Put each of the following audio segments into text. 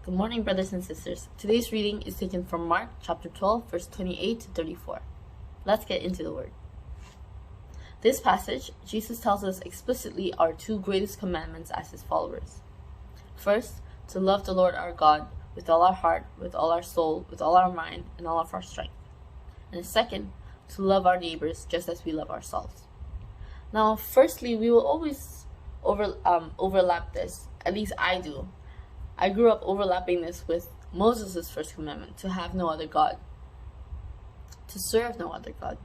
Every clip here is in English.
Good morning, brothers and sisters. Today's reading is taken from Mark chapter 12, verse 28 to 34. Let's get into the word. This passage, Jesus tells us explicitly our two greatest commandments as his followers. First, to love the Lord our God with all our heart, with all our soul, with all our mind, and all of our strength. And second, to love our neighbors just as we love ourselves. Now, firstly, we will always overlap this. At least I do. I grew up overlapping this with Moses' first commandment, to have no other God, to serve no other God.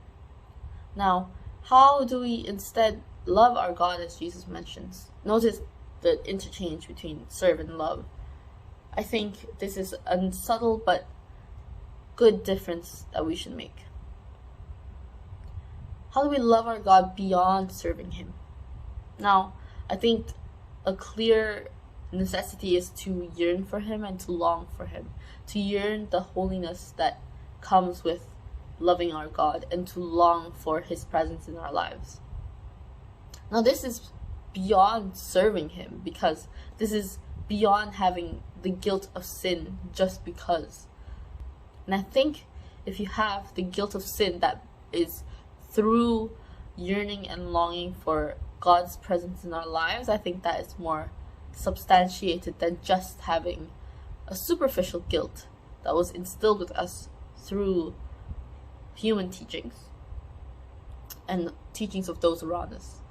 Now, how do we instead love our God as Jesus mentions? Notice the interchange between serve and love. I think this is a subtle but good difference that we should make. How do we love our God beyond serving him? Now, I think a clear necessity is to yearn for him and to long for him, to yearn the holiness that comes with loving our God and to long for his presence in our lives. Now, this is beyond serving him, because this is beyond having the guilt of sin just because. And I think if you have the guilt of sin that is through yearning and longing for God's presence in our lives, I think that is more substantiated than just having a superficial guilt that was instilled with us through human teachings and teachings of those around us.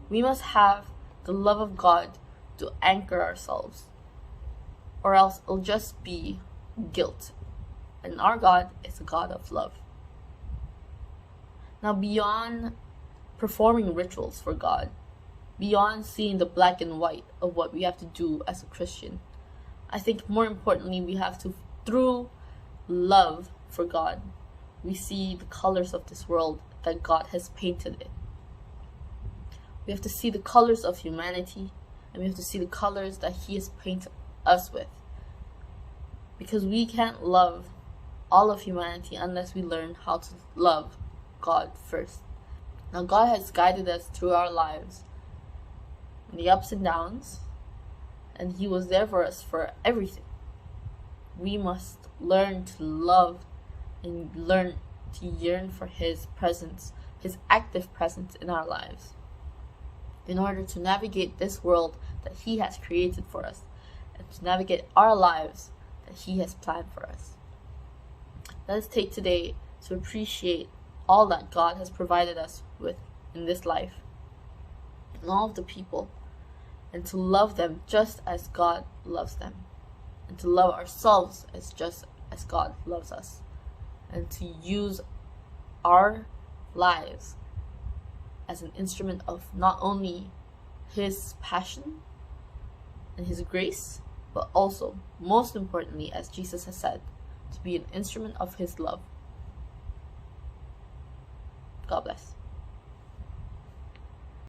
We must have the love of God to anchor ourselves, or else it'll just be guilt. And our God is a God of love. Now, beyond performing rituals for God, beyond seeing the black and white of what we have to do as a Christian, I think more importantly, we have to, through love for God, we see the colors of this world that God has painted it. We have to see the colors of humanity, and we have to see the colors that he has painted us with. Because we can't love all of humanity unless we learn how to love God first. Now, God has guided us through our lives, in the ups and downs, and he was there for us for everything. We must learn to love and learn to yearn for his presence, his active presence in our lives, in order to navigate this world that he has created for us, and to navigate our lives that he has planned for us. Let us take today to appreciate all that God has provided us with in this life, and all of the people, and to love them just as God loves them, and to love ourselves as just as God loves us, and to use our lives as an instrument of not only his passion and his grace, but also, most importantly, as Jesus has said, to be an instrument of his love. God bless.